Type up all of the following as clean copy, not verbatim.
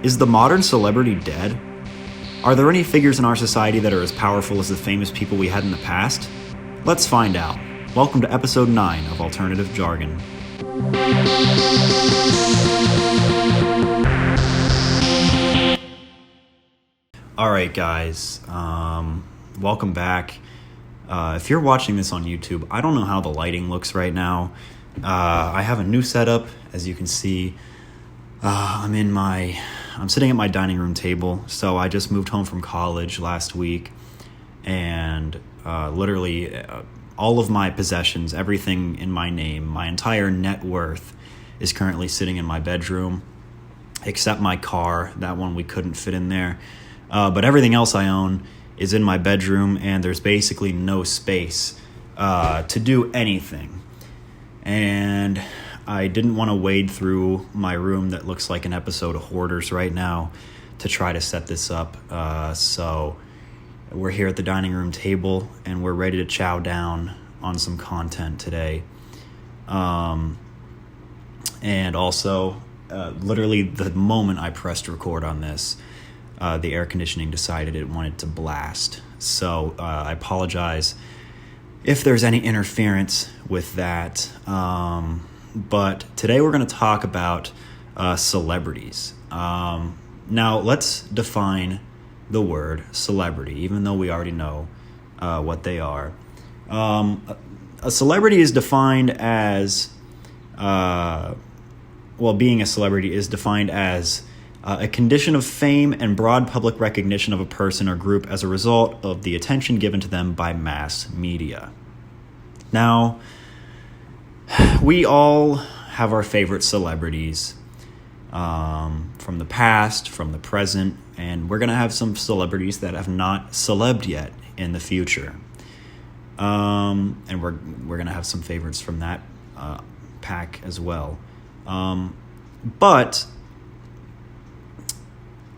Is the modern celebrity dead? Are there any figures in our society that are as powerful as the famous people we had in the past? Let's find out. Welcome to episode 9 of Alternative Jargon. Alright guys, welcome back. If you're watching this on YouTube, I don't know how the lighting looks right now. I have a new setup, as you can see. I'm sitting at my dining room table. So I just moved home from college last week, and literally all of my possessions, everything in my name, my entire net worth is currently sitting in my bedroom, except my car. That one we couldn't fit in there. But everything else I own is in my bedroom, and there's basically no space to do anything. And I didn't want to wade through my room that looks like an episode of Hoarders right now to try to set this up. So we're here at the dining room table, and we're ready to chow down on some content today. And also, literally the moment I pressed record on this, the air conditioning decided it wanted to blast. So I apologize if there's any interference with that. But today we're going to talk about celebrities. Now let's define the word celebrity, even though we already know what they are. A celebrity is defined as, being a celebrity is defined as a condition of fame and broad public recognition of a person or group as a result of the attention given to them by mass media. Now, we all have our favorite celebrities from the past, from the present, and we're going to have some celebrities that have not celebed yet in the future. And we're going to have some favorites from that pack as well. But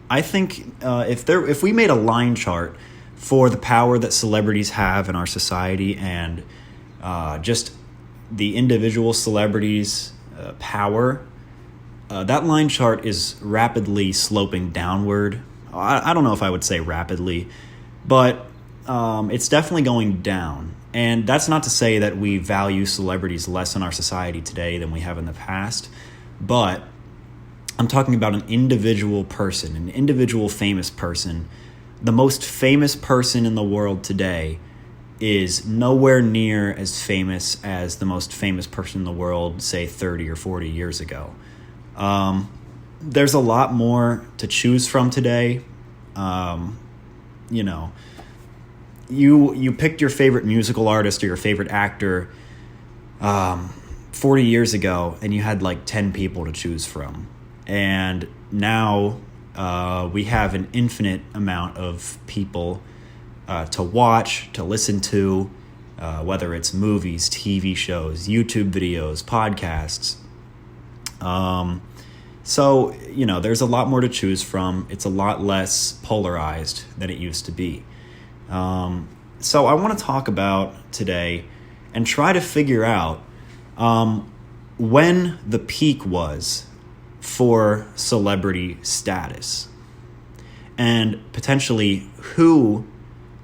I think if we made a line chart for the power that celebrities have in our society and just the individual celebrities' power, that line chart is rapidly sloping downward. I don't know if I would say rapidly, but it's definitely going down. And that's not to say that we value celebrities less in our society today than we have in the past, but I'm talking about an individual person, an individual famous person. The most famous person in the world today is nowhere near as famous as the most famous person in the world, say 30 or 40 years ago. There's a lot more to choose from today. You picked your favorite musical artist or your favorite actor 40 years ago, and you had like 10 people to choose from. And now we have an infinite amount of people to watch, to listen to, whether it's movies, TV shows, YouTube videos, podcasts. So, there's a lot more to choose from. It's a lot less polarized than it used to be. So I want to talk about today and try to figure out when the peak was for celebrity status, and potentially who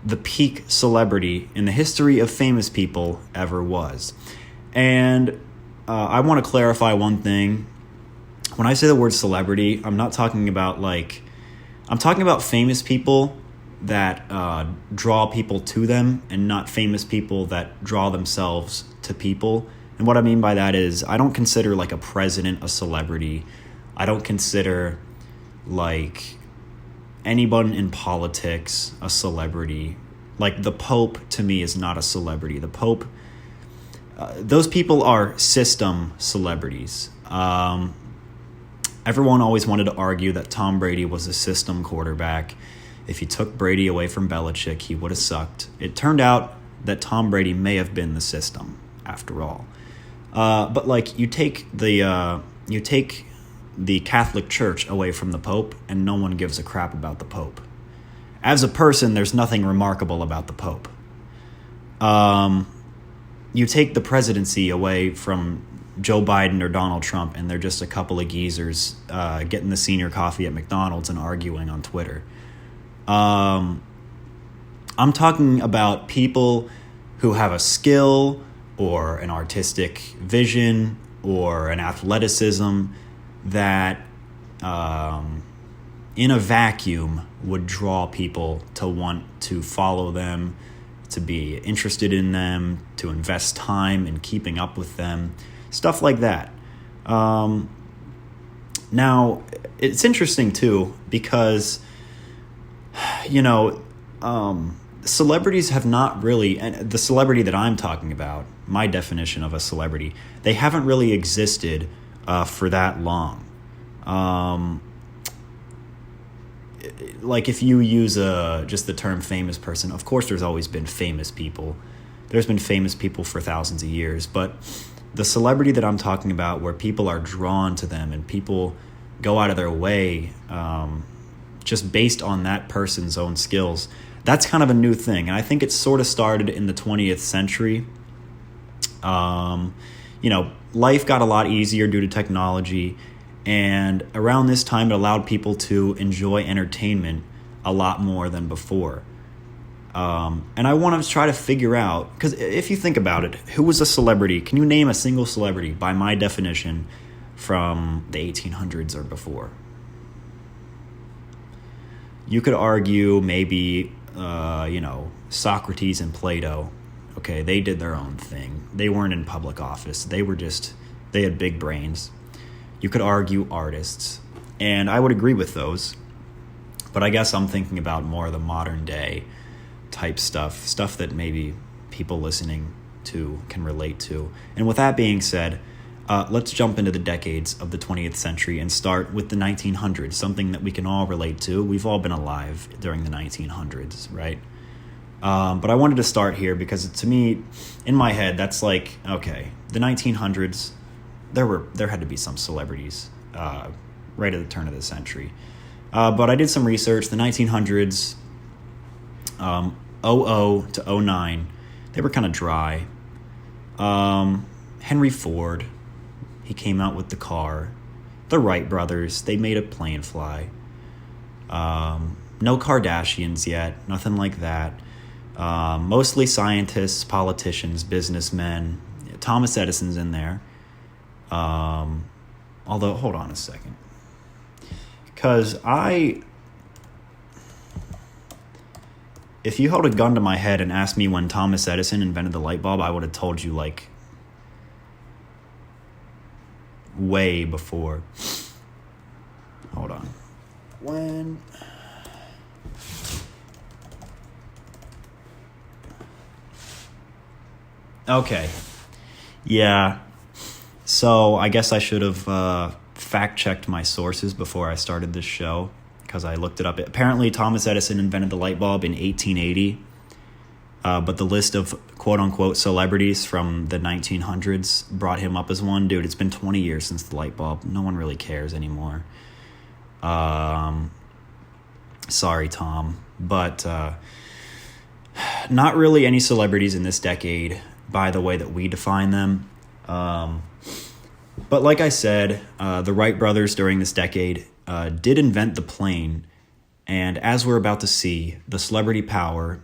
the peak celebrity in the history of famous people ever was. And I want to clarify one thing. When I say the word celebrity, I'm talking about famous people that draw people to them, and not famous people that draw themselves to people. And what I mean by that is I don't consider like a president a celebrity. I don't consider like anyone in politics a celebrity. Like the Pope, to me, is not a celebrity. The Pope, those people are system celebrities. Everyone always wanted to argue that Tom Brady was a system quarterback. If you took Brady away from Belichick, he would have sucked. It turned out that Tom Brady may have been the system after all. But like you take the Catholic Church away from the Pope, and no one gives a crap about the Pope. As a person, there's nothing remarkable about the Pope. You take the presidency away from Joe Biden or Donald Trump, and they're just a couple of geezers getting the senior coffee at McDonald's and arguing on Twitter. I'm talking about people who have a skill or an artistic vision or an athleticism that in a vacuum would draw people to want to follow them, to be interested in them, to invest time in keeping up with them, stuff like that. Now, it's interesting too because, celebrities have not really, and the celebrity that I'm talking about, my definition of a celebrity, they haven't really existed for that long. Like if you use just the term famous person, of course there's always been famous people. There's been famous people for thousands of years, but the celebrity that I'm talking about where people are drawn to them and people go out of their way just based on that person's own skills, that's kind of a new thing. And I think it sort of started in the 20th century. Life got a lot easier due to technology. And around this time, it allowed people to enjoy entertainment a lot more than before. And I want to try to figure out, because if you think about it, who was a celebrity? Can you name a single celebrity, by my definition, from the 1800s or before? You could argue maybe, Socrates and Plato. Okay, they did their own thing. They weren't in public office. They had big brains. You could argue artists, and I would agree with those. But I guess I'm thinking about more of the modern day type stuff that maybe people listening to can relate to. And with that being said, let's jump into the decades of the 20th century and start with the 1900s, something that we can all relate to. We've all been alive during the 1900s, right? But I wanted to start here because to me, in my head, that's like, okay, the 1900s, there had to be some celebrities right at the turn of the century. But I did some research. The 1900s, 00 to 09, they were kind of dry. Henry Ford, he came out with the car. The Wright brothers, they made a plane fly. No Kardashians yet, nothing like that. Mostly scientists, politicians, businessmen. Thomas Edison's in there. Although, hold on a second. Because if you held a gun to my head and asked me when Thomas Edison invented the light bulb, I would have told you, like, way before. Hold on. When... Okay. Yeah. So I guess I should have fact-checked my sources before I started this show, because I looked it up. Apparently, Thomas Edison invented the light bulb in 1880, but the list of quote-unquote celebrities from the 1900s brought him up as one. Dude, it's been 20 years since the light bulb. No one really cares anymore. Sorry, Tom. But not really any celebrities in this decade by the way that we define them. But like I said, the Wright brothers during this decade did invent the plane. And as we're about to see, the celebrity power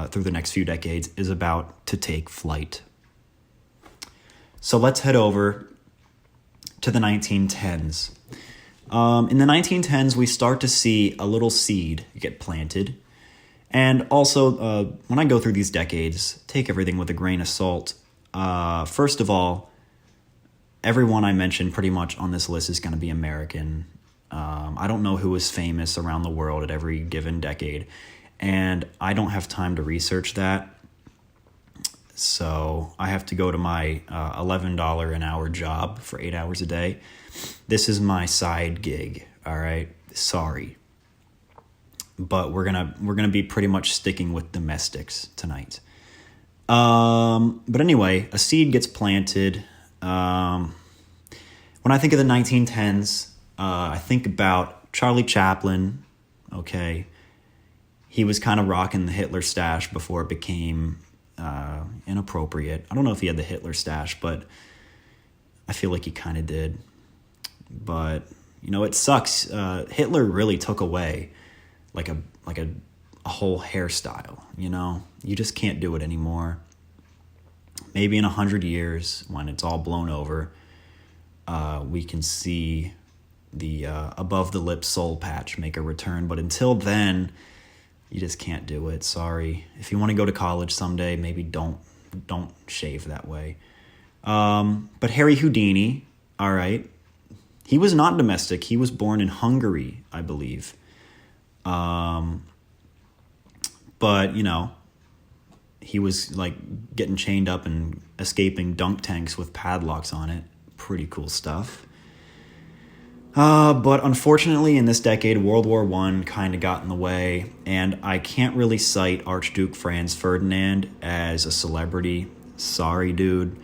through the next few decades is about to take flight. So let's head over to the 1910s. In the 1910s, we start to see a little seed get planted. And also, when I go through these decades, take everything with a grain of salt. First of all, everyone I mentioned pretty much on this list is going to be American. I don't know who is famous around the world at every given decade, and I don't have time to research that. So I have to go to my $11 an hour job for 8 hours a day. This is my side gig, all right? Sorry. But we're gonna be pretty much sticking with domestics tonight. But anyway, a seed gets planted. When I think of the 1910s, I think about Charlie Chaplin. Okay, he was kind of rocking the Hitler stash before it became inappropriate. I don't know if he had the Hitler stash, but I feel like he kind of did. But, it sucks. Hitler really took away like a whole hairstyle, You just can't do it anymore. Maybe in 100 years, when it's all blown over, we can see the above the lip soul patch make a return. But until then, you just can't do it. Sorry. If you want to go to college someday, maybe don't shave that way. But Harry Houdini, all right. He was not domestic. He was born in Hungary, I believe. But, he was like getting chained up and escaping dunk tanks with padlocks on it. Pretty cool stuff. But unfortunately, in this decade, World War I kind of got in the way, and I can't really cite Archduke Franz Ferdinand as a celebrity. Sorry, dude.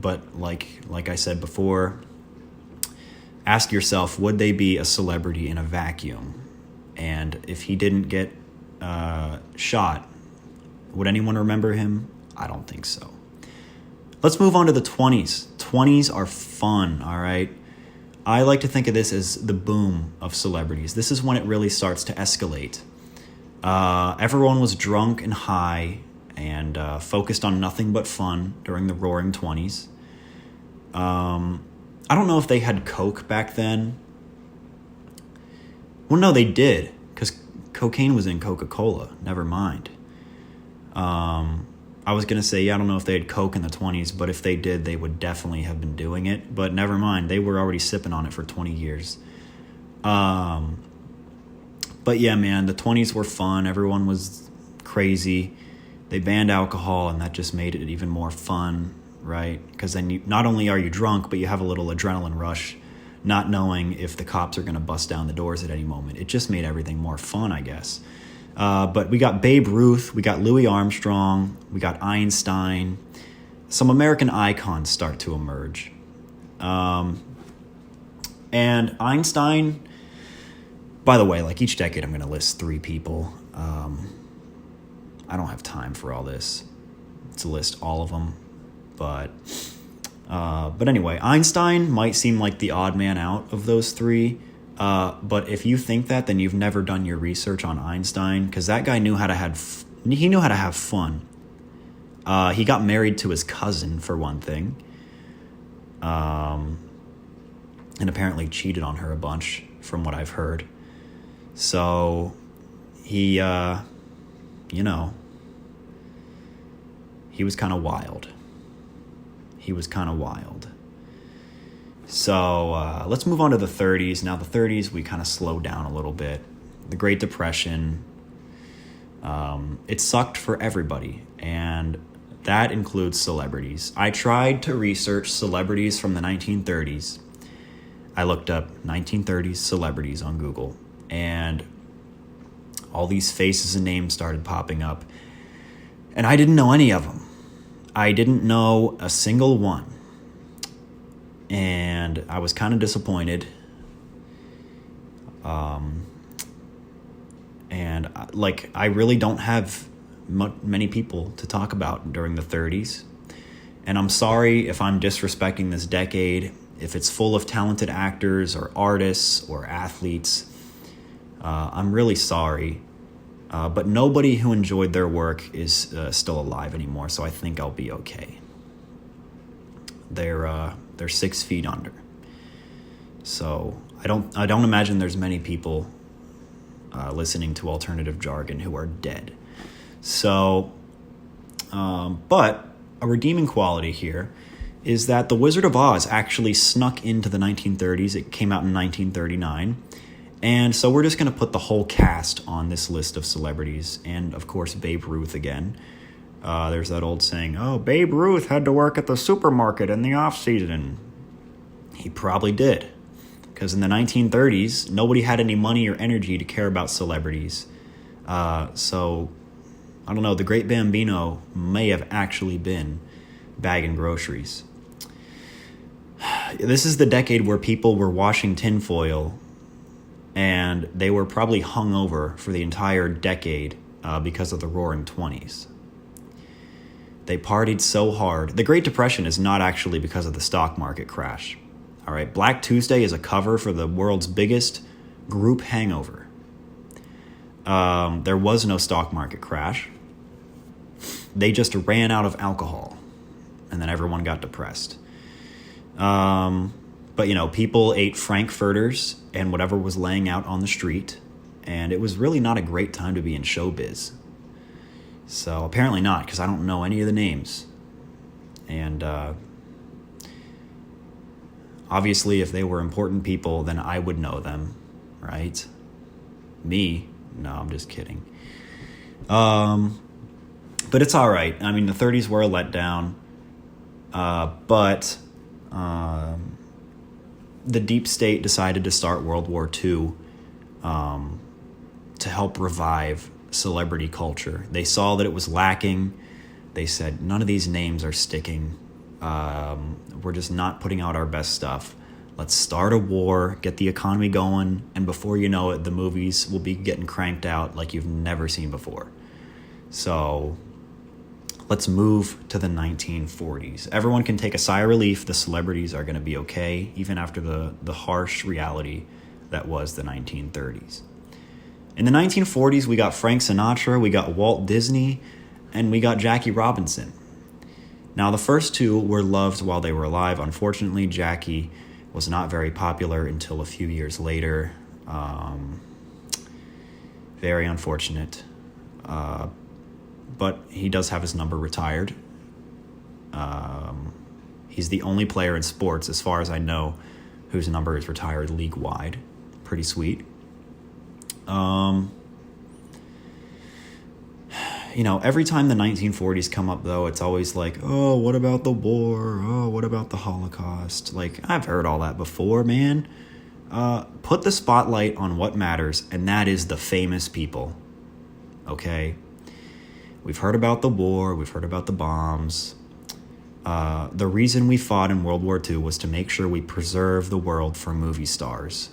But like I said before, ask yourself, would they be a celebrity in a vacuum? And if he didn't get shot, would anyone remember him? I don't think so. Let's move on to the 20s. 20s are fun, all right? I like to think of this as the boom of celebrities. This is when it really starts to escalate. Everyone was drunk and high and focused on nothing but fun during the Roaring 20s. I don't know if they had Coke back then. Well, no, they did, because cocaine was in Coca-Cola. Never mind. I was going to say, I don't know if they had Coke in the 20s, but if they did, they would definitely have been doing it. But never mind. They were already sipping on it for 20 years. But yeah, man, the 20s were fun. Everyone was crazy. They banned alcohol, and that just made it even more fun, right? Because then not only are you drunk, but you have a little adrenaline rush, not knowing if the cops are going to bust down the doors at any moment. It just made everything more fun, I guess. But we got Babe Ruth, we got Louis Armstrong, we got Einstein. Some American icons start to emerge. And Einstein, by the way, like each decade I'm going to list 3 people. I don't have time for all this to list all of them. But anyway, Einstein might seem like the odd man out of those 3. But if you think that, then you've never done your research on Einstein, because that guy knew how to have fun. He got married to his cousin, for one thing, and apparently cheated on her a bunch, from what I've heard. So he, he was kind of wild. So let's move on to the 30s. Now, the 30s, we kind of slowed down a little bit. The Great Depression, it sucked for everybody, and that includes celebrities. I tried to research celebrities from the 1930s. I looked up 1930s celebrities on Google, and all these faces and names started popping up, and I didn't know any of them. I didn't know a single one. And I was kind of disappointed. I really don't have many people to talk about during the 30s. And I'm sorry if I'm disrespecting this decade, if it's full of talented actors or artists or athletes. I'm really sorry. But nobody who enjoyed their work is still alive anymore, so I think I'll be okay. They're 6 feet under. So I don't imagine there's many people listening to alternative jargon who are dead. So, but a redeeming quality here is that The Wizard of Oz actually snuck into the 1930s. It came out in 1939. And so we're just going to put the whole cast on this list of celebrities. And, of course, Babe Ruth again. There's that old saying, Babe Ruth had to work at the supermarket in the off-season. He probably did. Because in the 1930s, nobody had any money or energy to care about celebrities. So, I don't know, the Great Bambino may have actually been bagging groceries. This is the decade where people were washing tinfoil, and they were probably hungover for the entire decade because of the Roaring 20s. They partied so hard. The Great Depression is not actually because of the stock market crash. All right, Black Tuesday is a cover for the world's biggest group hangover. There was no stock market crash. They just ran out of alcohol, and then everyone got depressed. But, people ate frankfurters and whatever was laying out on the street, and it was really not a great time to be in showbiz. So apparently not, because I don't know any of the names. And obviously, if they were important people, then I would know them, right? Me? No, I'm just kidding. But it's all right. I mean, the 30s were a letdown. But the deep state decided to start World War II to help revive celebrity culture. They saw that it was lacking. They said, none of these names are sticking. We're just not putting out our best stuff. Let's start a war, get the economy going, and before you know it, the movies will be getting cranked out like you've never seen before. So let's move to the 1940s. Everyone can take a sigh of relief. The celebrities are going to be okay, even after the harsh reality that was the 1930s. In the 1940s, we got Frank Sinatra, we got Walt Disney, and we got Jackie Robinson. Now, the first two were loved while they were alive. Unfortunately, Jackie was not very popular until a few years later. Very unfortunate. But he does have his number retired. He's the only player in sports, as far as I know, whose number is retired league-wide. Pretty sweet. Every time the 1940s come up, though, it's always like, oh, what about the war? Oh, what about the Holocaust? Like, I've heard all that before, man. Put the spotlight on what matters, and that is the famous people. Okay? We've heard about the war. We've heard about the bombs. The reason we fought in World War II was to make sure we preserve the world for movie stars,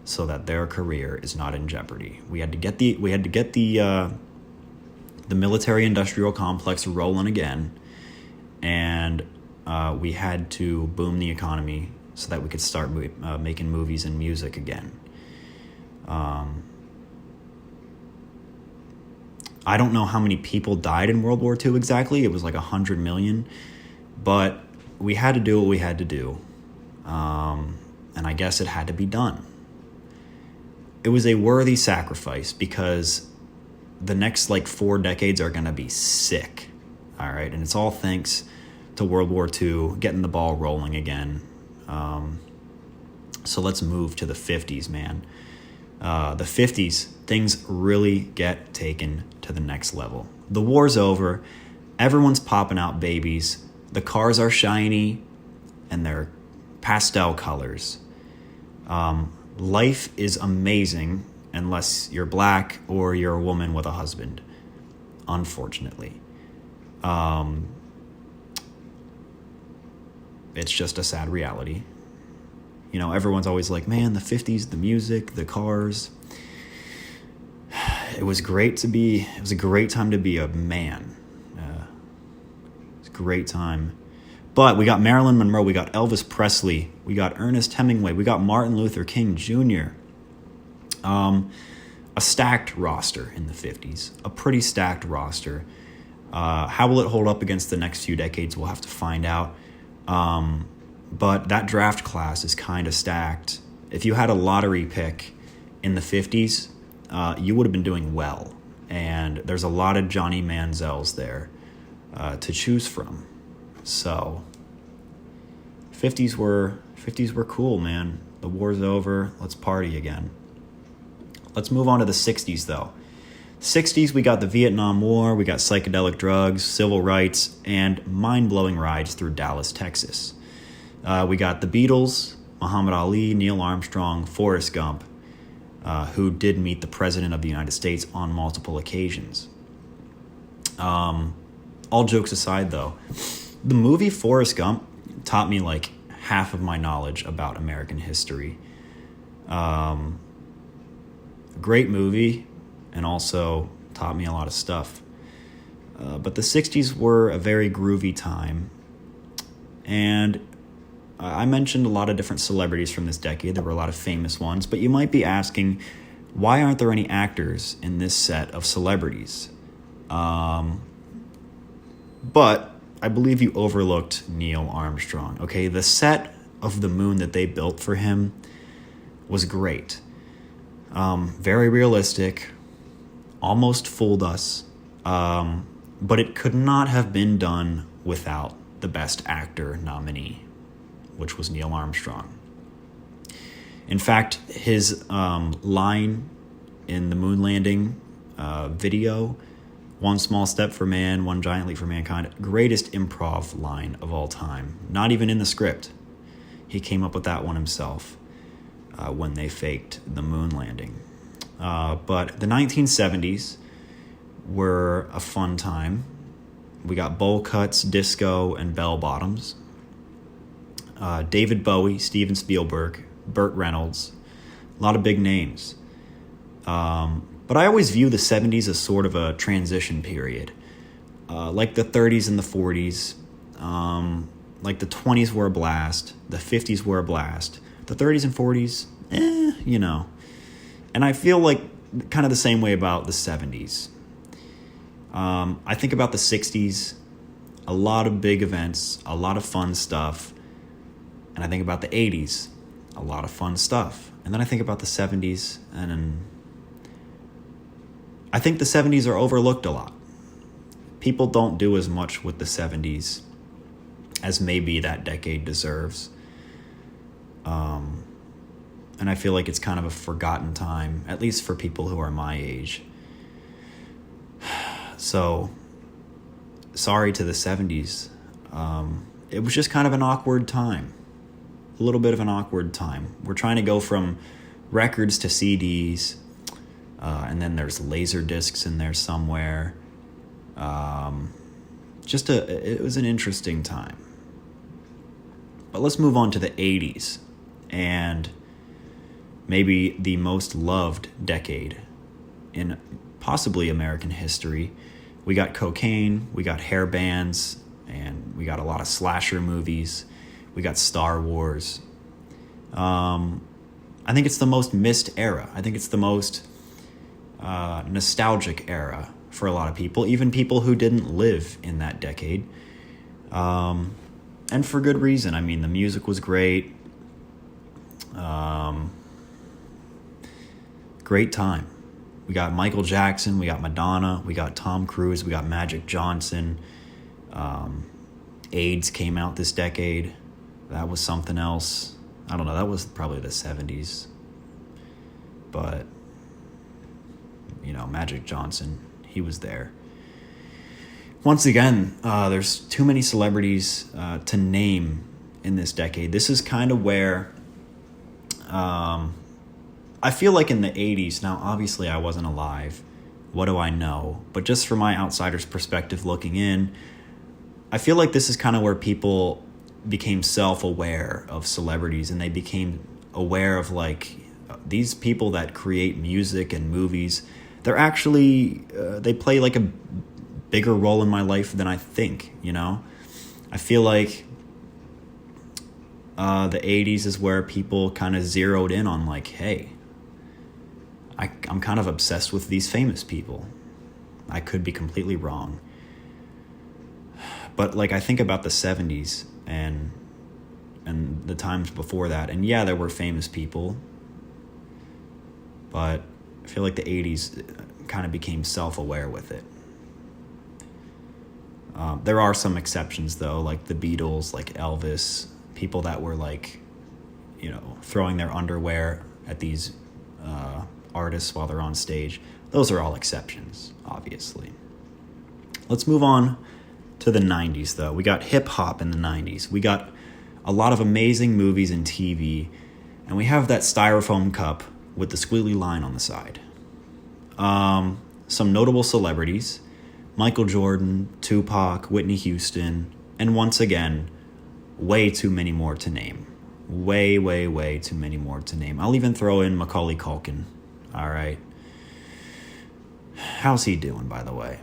so that their career is not in jeopardy. We had to get the military-industrial complex rolling again, and we had to boom the economy so that we could start making movies and music again. I don't know how many people died in World War II exactly. It was like 100 million, but we had to do what we had to do, and I guess it had to be done. It was a worthy sacrifice because the next 4 decades are going to be sick. All right. And it's all thanks to World War II getting the ball rolling again. So let's move to the 50s, man. The 50s, things really get taken to the next level. The war's over. Everyone's popping out babies. The cars are shiny and they're pastel colors. Life is amazing unless you're black or you're a woman with a husband, unfortunately. It's just a sad reality. Everyone's always like, man, the 50s, the music, the cars. It was a great time to be a man. It was a great time. But we got Marilyn Monroe, we got Elvis Presley, we got Ernest Hemingway, we got Martin Luther King Jr., a stacked roster in the 50s, a pretty stacked roster. How will it hold up against the next few decades? We'll have to find out. But that draft class is kind of stacked. If you had a lottery pick in the 50s, you would have been doing well. And there's a lot of Johnny Manziels there to choose from. So 50s were cool, man. The war's over. Let's party again. Let's move on to the 60s, though. 60s, we got the Vietnam War, we got psychedelic drugs, civil rights, and mind-blowing rides through Dallas, Texas. We got the Beatles, Muhammad Ali, Neil Armstrong, Forrest Gump, who did meet the President of the United States on multiple occasions. All jokes aside, though, the movie Forrest Gump taught me half of my knowledge about American history. Great movie, and also taught me a lot of stuff. But the 60s were a very groovy time. And I mentioned a lot of different celebrities from this decade. There were a lot of famous ones. But you might be asking, why aren't there any actors in this set of celebrities? But I believe you overlooked Neil Armstrong. Okay, the set of the moon that they built for him was great. Very realistic, almost fooled us. But it could not have been done without the Best Actor nominee, which was Neil Armstrong. In fact, his line in the moon landing video, "One small step for man, one giant leap for mankind," greatest improv line of all time. Not even in the script. He came up with that one himself when they faked the moon landing. But the 1970s were a fun time. We got bowl cuts, disco, and bell bottoms. David Bowie, Steven Spielberg, Burt Reynolds, a lot of big names. But I always view the 70s as sort of a transition period. Like the 30s and the 40s. Like the 20s were a blast. The 50s were a blast. The 30s and 40s, you know. And I feel like kind of the same way about the 70s. I think about the 60s, a lot of big events, a lot of fun stuff. And I think about the 80s, a lot of fun stuff. And then I think about the 70s, and I think the 70s are overlooked a lot. People don't do as much with the 70s as maybe that decade deserves. And I feel like it's kind of a forgotten time, at least for people who are my age. So, sorry to the 70s. It was just kind of an awkward time. A little bit of an awkward time. We're trying to go from records to CDs, and then there's laser discs in there somewhere. It was an interesting time. But let's move on to the 80s, and maybe the most loved decade in possibly American history. We got cocaine, we got hair bands, and we got a lot of slasher movies. We got Star Wars. I think it's the most missed era. I think it's the most nostalgic era for a lot of people, even people who didn't live in that decade. And for good reason. I mean, the music was great. Great time. We got Michael Jackson, we got Madonna, we got Tom Cruise, we got Magic Johnson. AIDS came out this decade. That was something else. I don't know, that was probably the 70s. But, you know, Magic Johnson, he was there. Once again, there's too many celebrities to name in this decade. This is kind of where I feel like in the 80s, now obviously I wasn't alive, what do I know? But just from my outsider's perspective looking in, I feel like this is kind of where people became self-aware of celebrities, and they became aware of like these people that create music and movies. They're actually, they play like a bigger role in my life than I think, you know? I feel like the 80s is where people kind of zeroed in on like, hey, I'm kind of obsessed with these famous people. I could be completely wrong. But like I think about the 70s and the times before that, and yeah, there were famous people, but I feel like the 80s kind of became self-aware with it. There are some exceptions though, like the Beatles, like Elvis, people that were like, you know, throwing their underwear at these artists while they're on stage. Those are all exceptions, obviously. Let's move on to the 90s though. We got hip hop in the 90s. We got a lot of amazing movies and TV, and we have that styrofoam cup with the squiggly line on the side. Some notable celebrities: Michael Jordan, Tupac, Whitney Houston, and once again, way too many more to name. Way, way, way too many more to name. I'll even throw in Macaulay Culkin. All right. How's he doing, by the way?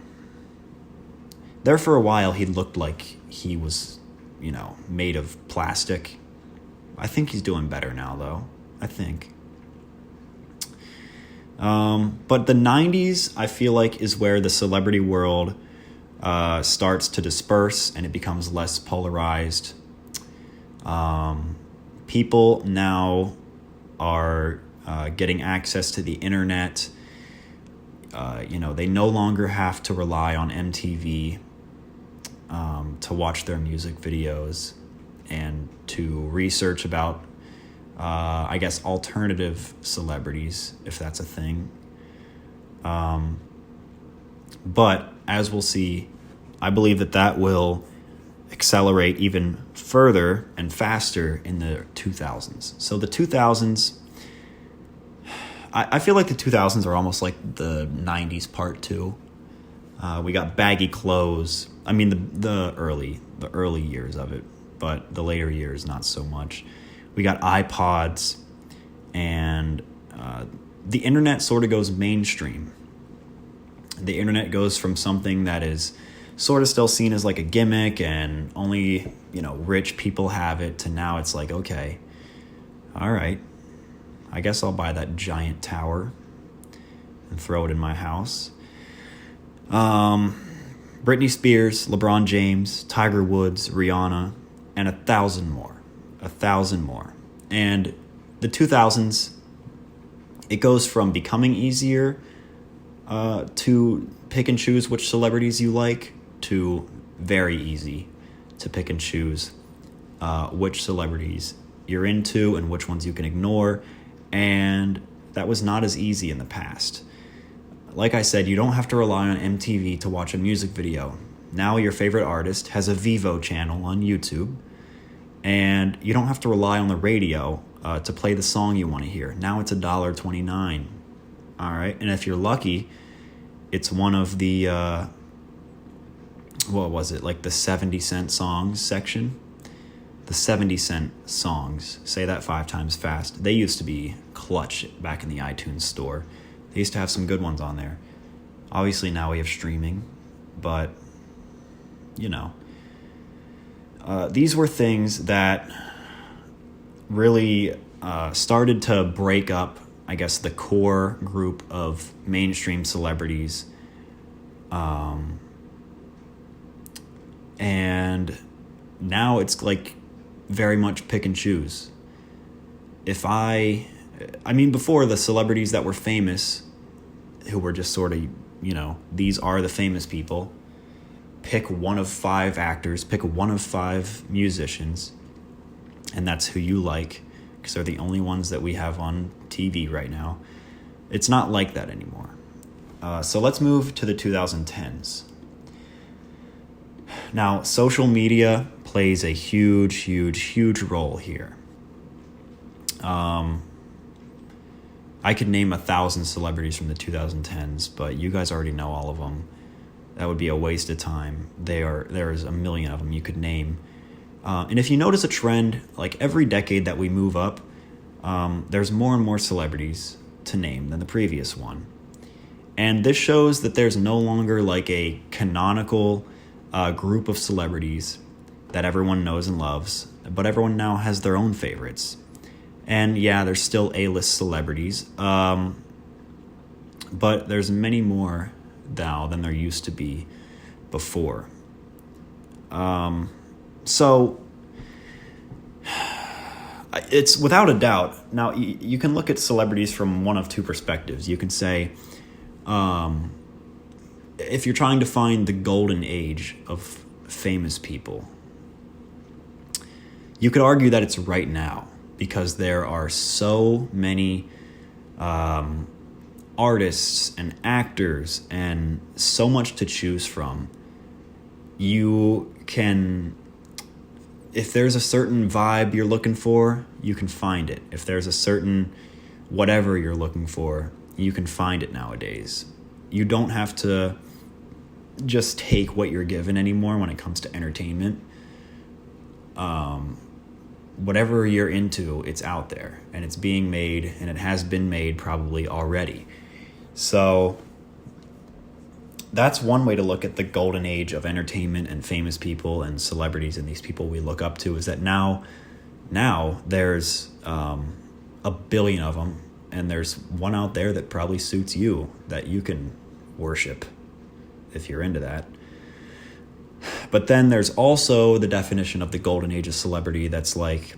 there for a while he looked like he was, made of plastic. I think he's doing better now, though. I think. But the 90s, I feel like, is where the celebrity world starts to disperse and it becomes less polarized. People now are getting access to the internet. They no longer have to rely on MTV to watch their music videos and to research about, alternative celebrities, if that's a thing. But as we'll see, I believe that will accelerate even further and faster in the 2000s. So the 2000s, I feel like the 2000s are almost like the 90s part two. We got baggy clothes. I mean, the early years of it, but the later years, not so much. We got iPods, and the internet sort of goes mainstream. The internet goes from something that is sort of still seen as like a gimmick and only, rich people have it, to now it's like, okay, all right, I guess I'll buy that giant tower and throw it in my house. Britney Spears, LeBron James, Tiger Woods, Rihanna, and 1,000 more. 1,000 more. And the 2000s, it goes from becoming easier to pick and choose which celebrities you like, to very easy to pick and choose which celebrities you're into and which ones you can ignore. And that was not as easy in the past. Like I said, you don't have to rely on MTV to watch a music video. Now your favorite artist has a Vivo channel on YouTube, and you don't have to rely on the radio to play the song you want to hear. Now it's $1.29. All right, and if you're lucky, it's one of the like the 70-cent songs section. The 70-cent songs. Say that 5 times fast. They used to be clutch back in the iTunes store. They used to have some good ones on there. Obviously now we have streaming, but these were things that really started to break up, I guess, the core group of mainstream celebrities. And now it's like very much pick and choose. Before, the celebrities that were famous, who were just sort of, these are the famous people. Pick one of 5 actors, pick one of 5 musicians, and that's who you like, because they're the only ones that we have on TV right now. It's not like that anymore. So let's move to the 2010s. Now, social media plays a huge, huge, huge role here. I could name 1,000 celebrities from the 2010s, but you guys already know all of them. That would be a waste of time. There's a million of them you could name. And if you notice a trend, like every decade that we move up, there's more and more celebrities to name than the previous one. And this shows that there's no longer like a canonical group of celebrities that everyone knows and loves, but everyone now has their own favorites. And yeah, there's still A-list celebrities, but there's many more now than there used to be before. So it's without a doubt. Now, you can look at celebrities from one of two perspectives. You can say, if you're trying to find the golden age of famous people, you could argue that it's right now, because there are so many artists and actors and so much to choose from. You can, if there's a certain vibe you're looking for, you can find it. If there's a certain whatever you're looking for, you can find it nowadays. You don't have to just take what you're given anymore when it comes to entertainment. Whatever you're into, it's out there, and it's being made, and it has been made probably already. So that's one way to look at the golden age of entertainment and famous people and celebrities and these people we look up to, is that now there's a billion of them, and there's one out there that probably suits you, that you can worship if you're into that. But then there's also the definition of the golden age of celebrity that's like,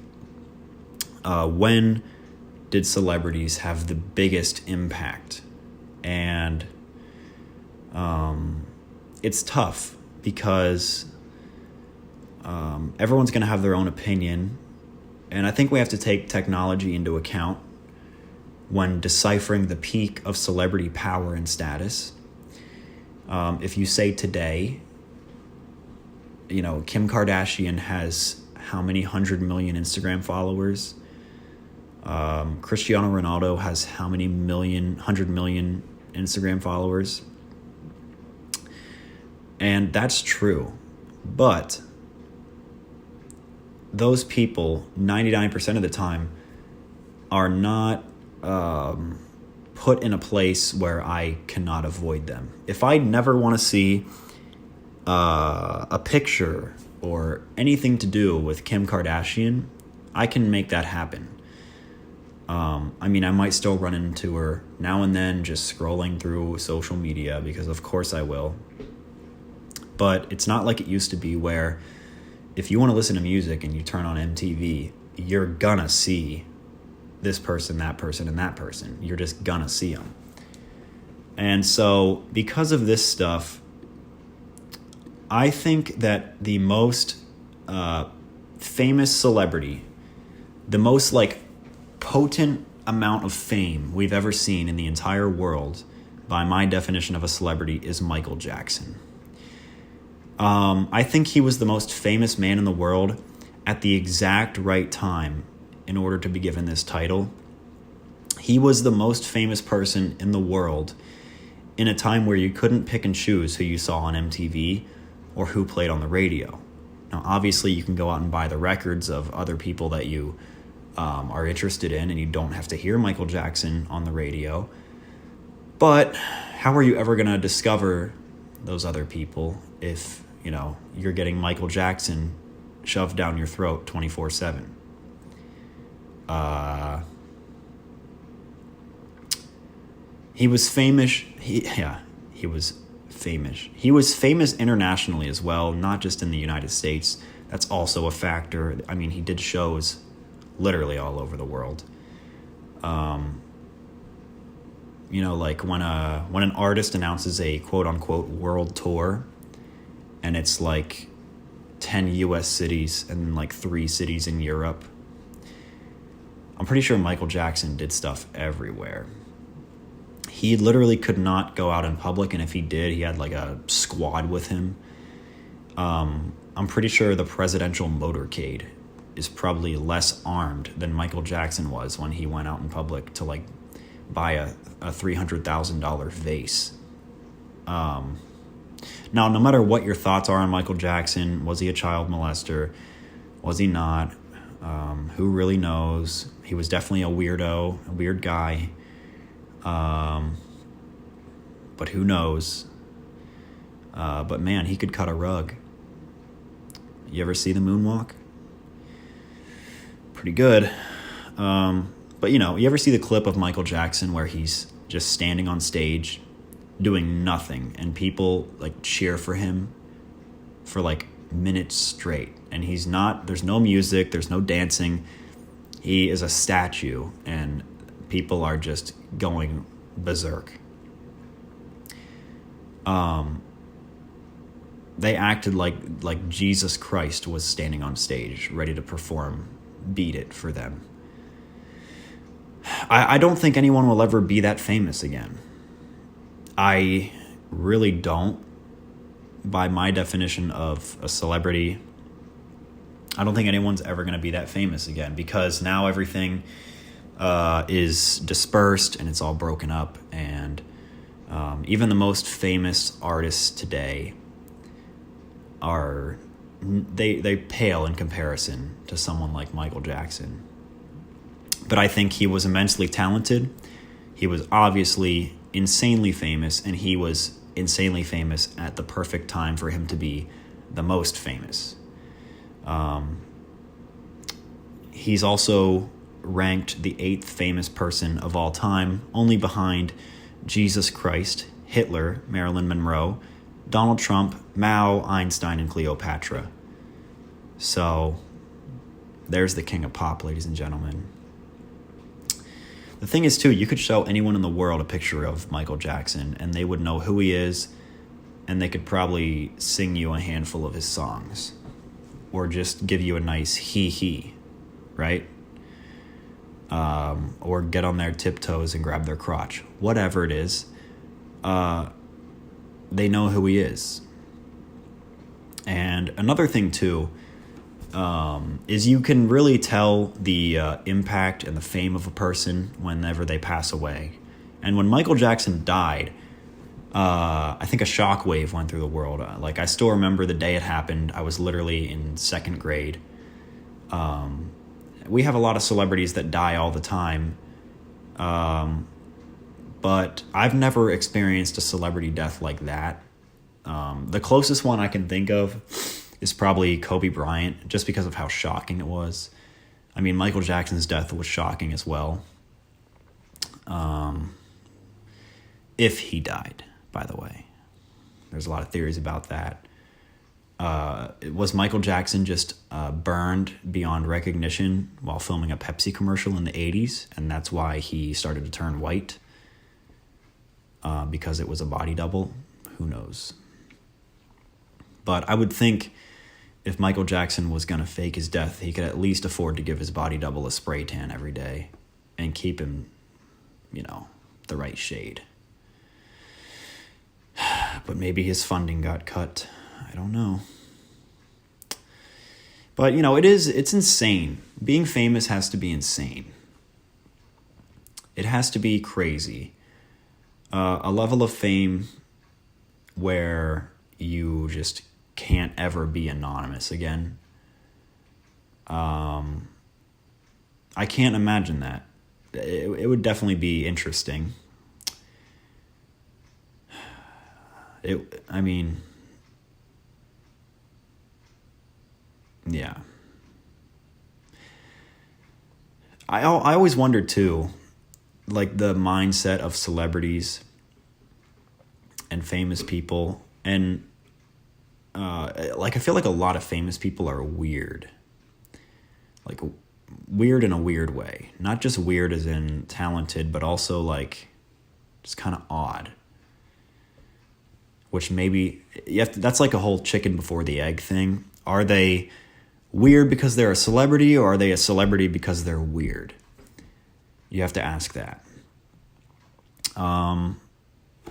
when did celebrities have the biggest impact? And it's tough because everyone's going to have their own opinion. And I think we have to take technology into account when deciphering the peak of celebrity power and status. If you say today, Kim Kardashian has how many 100 million Instagram followers? Cristiano Ronaldo has how many 100 million Instagram followers? And that's true. But those people, 99% of the time, are not put in a place where I cannot avoid them. If I never want to see a picture or anything to do with Kim Kardashian, I can make that happen. I might still run into her now and then just scrolling through social media, because of course I will. But it's not like it used to be, where if you want to listen to music and you turn on MTV, you're gonna see this person, that person, and that person. You're just gonna see them. And so because of this stuff, I think that the most famous celebrity, the most potent amount of fame we've ever seen in the entire world, by my definition of a celebrity, is Michael Jackson. I think he was the most famous man in the world at the exact right time in order to be given this title. He was the most famous person in the world in a time where you couldn't pick and choose who you saw on MTV or who played on the radio. Now, obviously, you can go out and buy the records of other people that you are interested in, and you don't have to hear Michael Jackson on the radio. But how are you ever going to discover those other people if, you're getting Michael Jackson shoved down your throat 24/7? He was famous. He was famous. He was famous internationally as well, not just in the United States. That's also a factor. He did shows literally all over the world. When an artist announces a quote unquote world tour, and it's 10 US cities and 3 cities in Europe, I'm pretty sure Michael Jackson did stuff everywhere. He literally could not go out in public, and if he did, he had a squad with him. I'm pretty sure the presidential motorcade is probably less armed than Michael Jackson was when he went out in public to buy a $300,000 vase. Now, no matter what your thoughts are on Michael Jackson, was he a child molester? Was he not? Who really knows? He was definitely a weirdo, a weird guy. But who knows? But man, he could cut a rug. You ever see the moonwalk? Pretty good. But you ever see the clip of Michael Jackson where he's just standing on stage doing nothing, and people cheer for him for minutes straight, and there's no music, there's no dancing. He is a statue, and people are just going berserk. They acted like Jesus Christ was standing on stage ready to perform Beat It for them. I don't think anyone will ever be that famous again. I really don't. By my definition of a celebrity, I don't think anyone's ever going to be that famous again, because now everything is dispersed and it's all broken up. And even the most famous artists today they pale in comparison to someone like Michael Jackson. But I think he was immensely talented. He was obviously insanely famous, and he was insanely famous at the perfect time for him to be the most famous. He's also ranked the 8th famous person of all time, only behind Jesus Christ, Hitler, Marilyn Monroe, Donald Trump, Mao, Einstein, and Cleopatra. So there's the king of pop, ladies and gentlemen. The thing is, too, you could show anyone in the world a picture of Michael Jackson, and they would know who he is, and they could probably sing you a handful of his songs, or just give you a nice hee-hee, right? Or get on their tiptoes and grab their crotch. Whatever it is, they know who he is. And another thing, too, is you can really tell the impact and the fame of a person whenever they pass away. And when Michael Jackson died, I think a shockwave went through the world. I still remember the day it happened. I was literally in 2nd grade. We have a lot of celebrities that die all the time. But I've never experienced a celebrity death like that. The closest one I can think of is probably Kobe Bryant, just because of how shocking it was. I mean, Michael Jackson's death was shocking as well. If he died, by the way. There's a lot of theories about that. Was Michael Jackson just burned beyond recognition while filming a Pepsi commercial in the 80s, and that's why he started to turn white? Because it was a body double? Who knows? But I would think if Michael Jackson was going to fake his death, he could at least afford to give his body double a spray tan every day and keep him, the right shade. But maybe his funding got cut. I don't know. But, it's insane. Being famous has to be insane. It has to be crazy. A level of fame where you just can't ever be anonymous again. I can't imagine that. It would definitely be interesting. Yeah. I always wondered too, the mindset of celebrities and famous people, and I feel like a lot of famous people are weird. Weird in a weird way. Not just weird as in talented, but also just kind of odd. Which maybe that's like a whole chicken before the egg thing. Are they weird because they're a celebrity, or are they a celebrity because they're weird? You have to ask that. And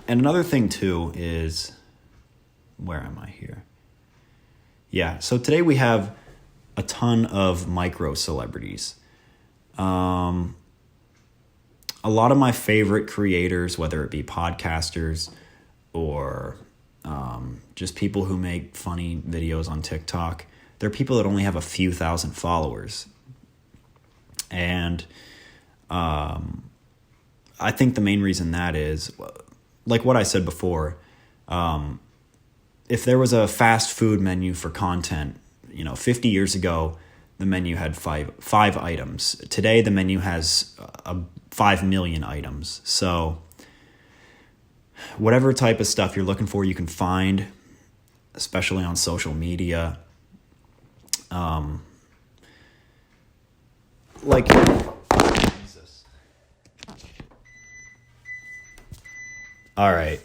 another thing too is, where am I here? Yeah, so today we have a ton of micro celebrities. A lot of my favorite creators, whether it be podcasters or just people who make funny videos on TikTok, they're people that only have a few thousand followers. And I think the main reason that is, like what I said before, if there was a fast food menu for content, 50 years ago, the menu had five items. Today, the menu has 5 million items. So whatever type of stuff you're looking for, you can find, especially on social media. Jesus. All right.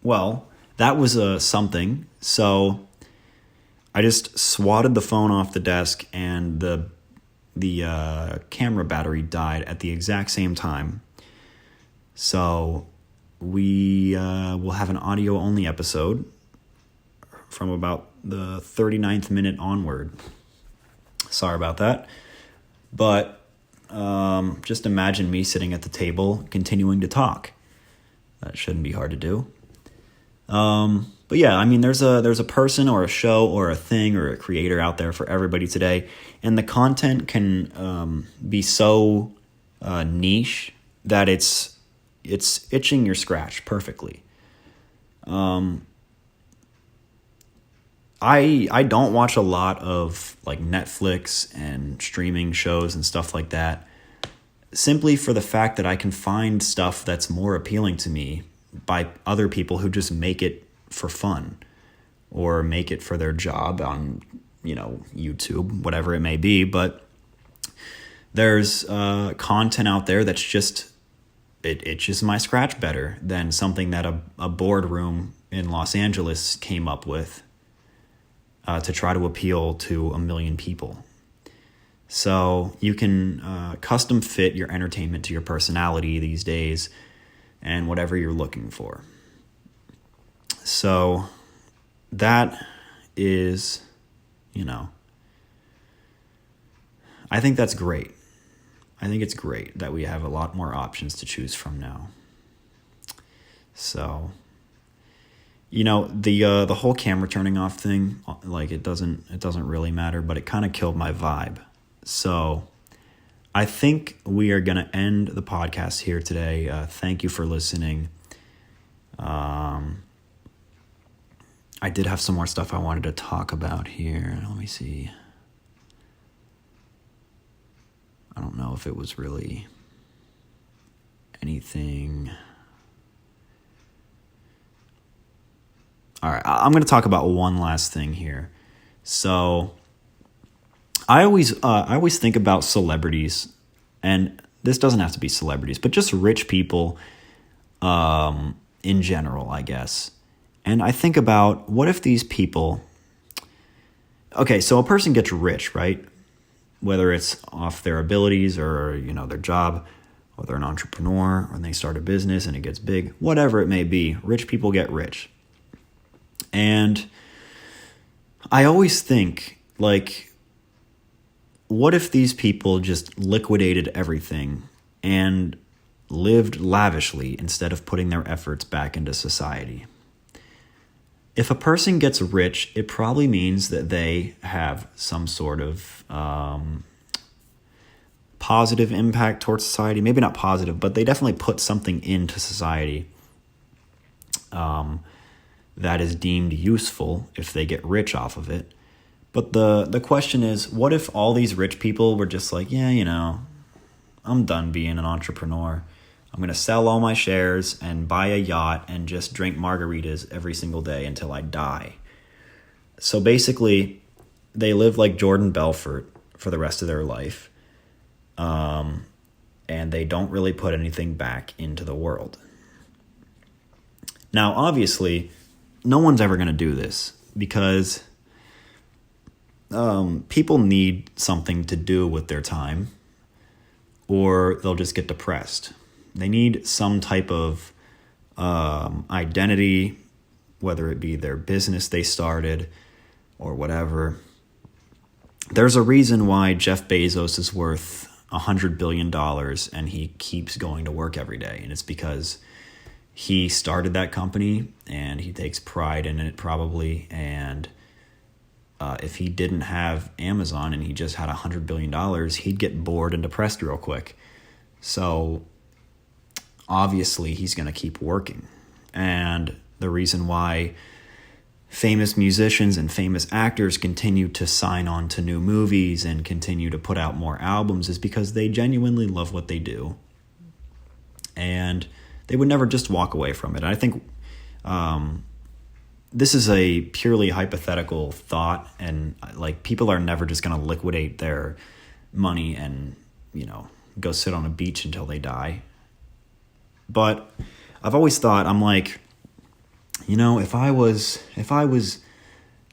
Well, that was something. So I just swatted the phone off the desk, and the camera battery died at the exact same time. So we will have an audio-only episode from about the 39th minute onward. Sorry about that. But just imagine me sitting at the table continuing to talk. That shouldn't be hard to do. But yeah, there's a person or a show or a thing or a creator out there for everybody today, and the content can be so niche that it's it's itching your scratch perfectly. I don't watch a lot of like Netflix and streaming shows and stuff like that, simply for the fact that I can find stuff that's more appealing to me by other people who just make it for fun or make it for their job on, YouTube, whatever it may be. But there's content out there that's just, it itches my scratch better than something that a boardroom in Los Angeles came up with to try to appeal to a million people. So you can custom fit your entertainment to your personality these days and whatever you're looking for. So that is, I think that's great. I think it's great that we have a lot more options to choose from now. So, the whole camera turning off thing, like it doesn't really matter, but it kind of killed my vibe. So I think we are going to end the podcast here today. Thank you for listening. I did have some more stuff I wanted to talk about here. Let me see. I don't know if it was really anything. All right, I'm going to talk about one last thing here. So I always think about celebrities, and this doesn't have to be celebrities, but just rich people in general, I guess. And I think about, what if these people... Okay, so a person gets rich, right? Whether it's off their abilities or, their job, or they're an entrepreneur, or they start a business and it gets big, whatever it may be, rich people get rich. And I always think, like, what if these people just liquidated everything and lived lavishly instead of putting their efforts back into society? If a person gets rich, it probably means that they have some sort of positive impact towards society. Maybe not positive, but they definitely put something into society that is deemed useful if they get rich off of it. But the question is, what if all these rich people were just like, yeah, I'm done being an entrepreneur. I'm going to sell all my shares and buy a yacht and just drink margaritas every single day until I die. So basically, they live like Jordan Belfort for the rest of their life. And they don't really put anything back into the world. Now, obviously, no one's ever going to do this because people need something to do with their time, or they'll just get depressed. They need some type of identity, whether it be their business they started or whatever. There's a reason why Jeff Bezos is worth $100 billion and he keeps going to work every day. And it's because he started that company and he takes pride in it probably. And if he didn't have Amazon and he just had $100 billion, he'd get bored and depressed real quick. So obviously he's going to keep working. And the reason why famous musicians and famous actors continue to sign on to new movies and continue to put out more albums is because they genuinely love what they do. And they would never just walk away from it. And I think this is a purely hypothetical thought, and like people are never just going to liquidate their money and, go sit on a beach until they die. But I've always thought, I'm like, if I was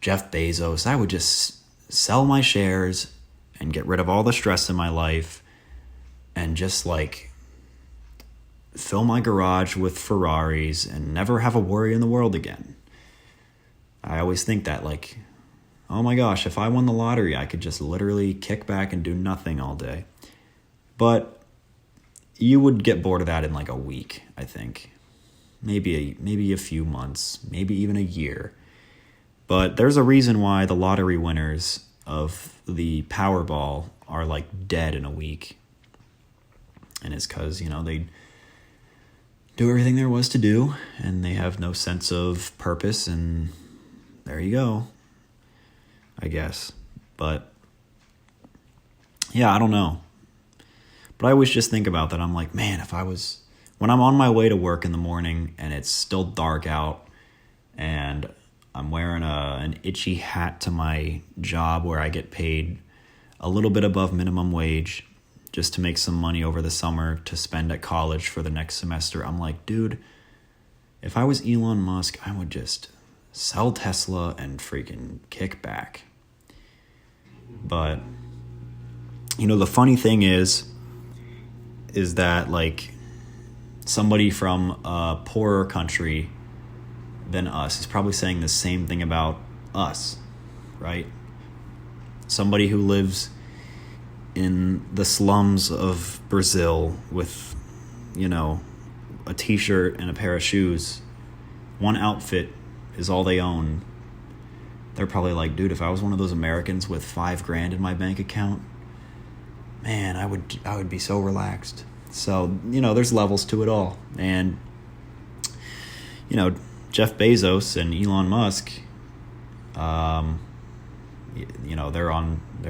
Jeff Bezos, I would just sell my shares and get rid of all the stress in my life and just like fill my garage with Ferraris and never have a worry in the world again. I always think that, like, oh my gosh, if I won the lottery, I could just literally kick back and do nothing all day. But you would get bored of that in like a week, I think. Maybe a few months, maybe even a year. But there's a reason why the lottery winners of the Powerball are like dead in a week. And it's because, do everything there was to do, and they have no sense of purpose, and there you go, I guess. But yeah, I don't know. But I always just think about that. I'm like, man, when I'm on my way to work in the morning and it's still dark out and I'm wearing an itchy hat to my job where I get paid a little bit above minimum wage just to make some money over the summer to spend at college for the next semester. I'm like, dude, if I was Elon Musk, I would just sell Tesla and freaking kick back. But, the funny thing is that, like, somebody from a poorer country than us is probably saying the same thing about us, right? Somebody who lives in the slums of Brazil with, a t-shirt and a pair of shoes, one outfit is all they own. They're probably like, dude, if I was one of those Americans with $5,000 in my bank account, man, I would be so relaxed. So, there's levels to it all. And, Jeff Bezos and Elon Musk, they're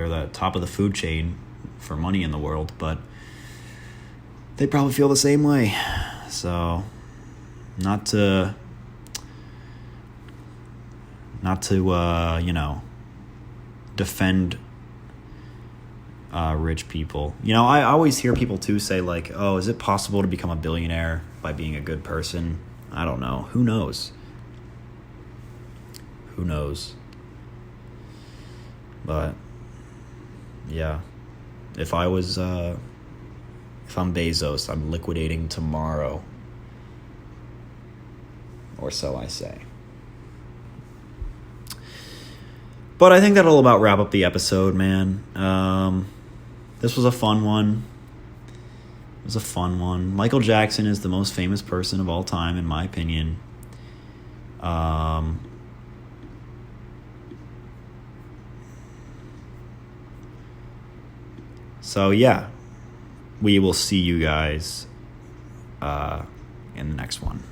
the top of the food chain for money in the world, but they probably feel the same way. So, not to defend rich people. I always hear people too say, like, oh, is it possible to become a billionaire by being a good person? I don't know. Who knows? But yeah, if I'm Bezos, I'm liquidating tomorrow, or so I say. But I think that'll about wrap up the episode, man. This was a fun one. Michael Jackson is the most famous person of all time, in my opinion. So yeah, we will see you guys in the next one.